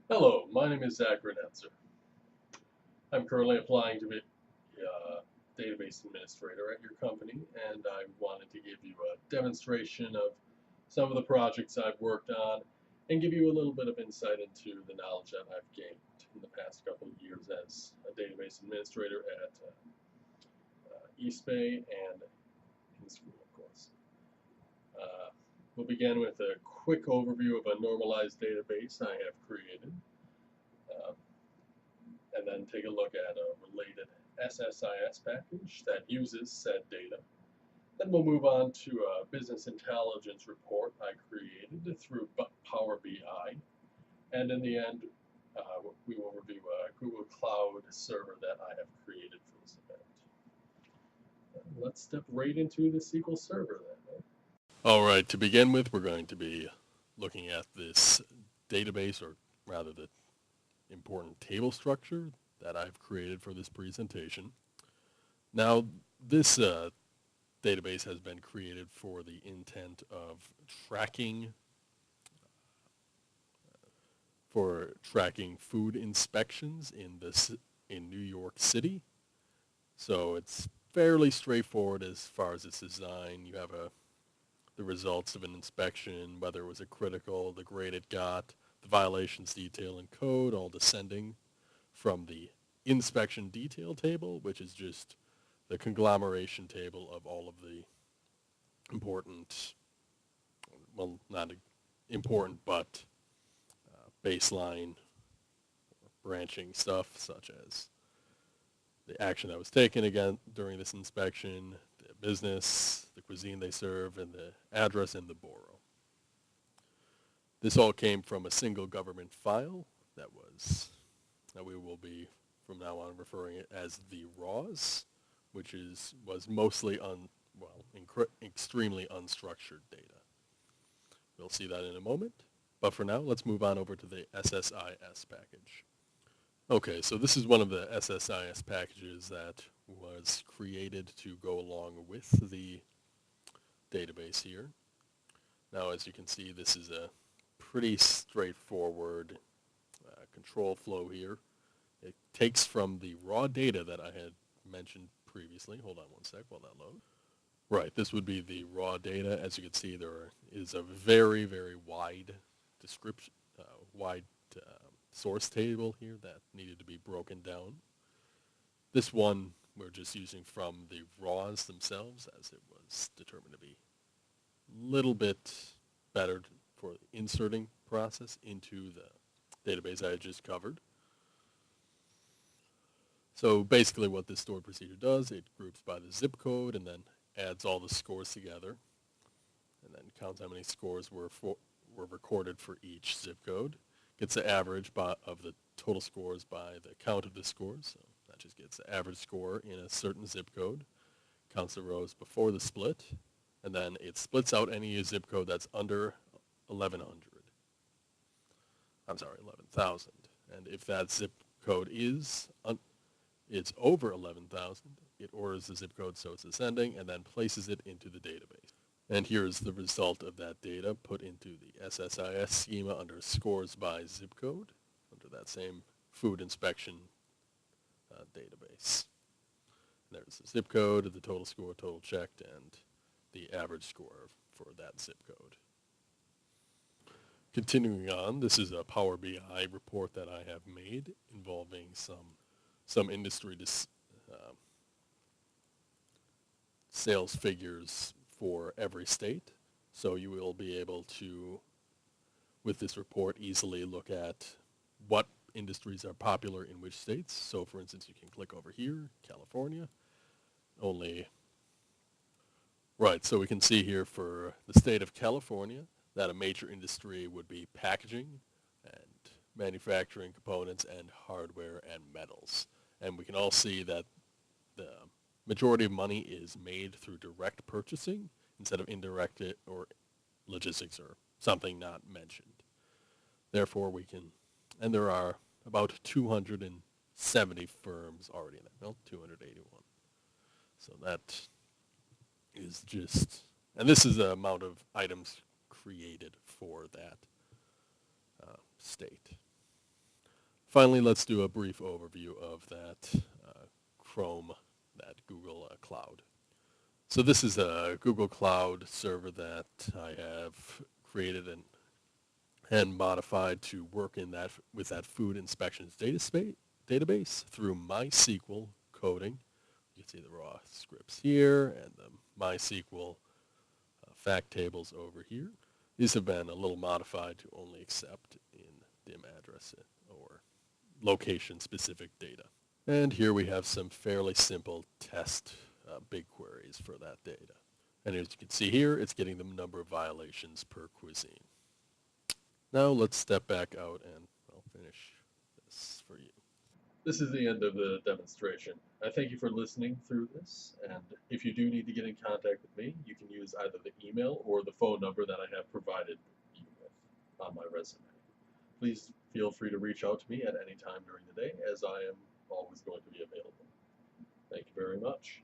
Hello, my name is Zach Renetzer. I'm currently applying to be a database administrator at your company, and I wanted to give you a demonstration of some of the projects I've worked on and give you a little bit of insight into the knowledge that I've gained in the past couple of years as a database administrator at East Bay and in school, of course. Uh, we'll begin with a quick overview of a normalized database I have created. Uh, and then take a look at a related SSIS package that uses said data. Then we'll move on to a business intelligence report I created through Power BI. And in the end, we will review a Google Cloud server that I have created for this event. Let's step right into the SQL Server then. All right, to begin with, we're going to be looking at this database, or rather the important table structure that I've created for this presentation. Now, this database has been created for the intent of tracking food inspections in New York City. So it's fairly straightforward as far as its design. You have the results of an inspection, whether it was a critical, the grade it got, the violations detail and code, all descending from the inspection detail table, which is just the conglomeration table of all of the important, well, not important, but baseline branching stuff, such as the action that was taken again during this inspection, the business, the cuisine they serve, and the address and the borough. This all came from a single government file that we will be from now on referring it as the RAWs, which was mostly extremely unstructured data. We'll see that in a moment. But for now, let's move on over to the SSIS package. Okay, so this is one of the SSIS packages that was created to go along with the database here. Now, as you can see, this is a pretty straightforward control flow here. It takes from the raw data that I had mentioned previously. Hold on one sec while that loads. Right, this would be the raw data. As you can see, there is a very, very wide description, wide source table here that needed to be broken down. This one we're just using from the raws themselves, as it was determined to be a little bit better for the inserting process into the database I had just covered. So basically what this stored procedure does, it groups by the zip code and then adds all the scores together and then counts how many scores were recorded for each zip code. Gets the average of the total scores by the count of the scores. So that just gets the average score in a certain zip code. Counts the rows before the split. And then it splits out any zip code that's under 1100. I'm sorry, 11,000. And if that zip code it's over 11,000, it orders the zip code so it's ascending and then places it into the database. And here's the result of that data put into the SSIS schema under scores by zip code, under that same food inspection database. And there's the zip code, the total score, total checked, and the average score for that zip code. Continuing on, this is a Power BI report that I have made involving some industry sales figures for every state. So you will be able to, with this report, easily look at what industries are popular in which states. So for instance, you can click over here, California, right, so we can see here for the state of California that a major industry would be packaging and manufacturing components and hardware and metals. And we can all see that the majority of money is made through direct purchasing instead of indirect or logistics or something not mentioned. Therefore, and there are about 270 firms already in that. Well, 281. So that is and this is the amount of items created for that state. Finally, let's do a brief overview of that Chrome, that Google Cloud. So this is a Google Cloud server that I have created and modified to work in that with that food inspections database through MySQL coding. You can see the raw scripts here and the MySQL fact tables over here. These have been a little modified to only accept in DIM address or location-specific data. And here we have some fairly simple test big queries for that data. And as you can see here, it's getting the number of violations per cuisine. Now let's step back out and I'll finish this for you. This is the end of the demonstration. I thank you for listening through this, and if you do need to get in contact with me, you can use either the email or the phone number that I have provided you with on my resume. Please feel free to reach out to me at any time during the day, as I am always going to be available. Thank you very much.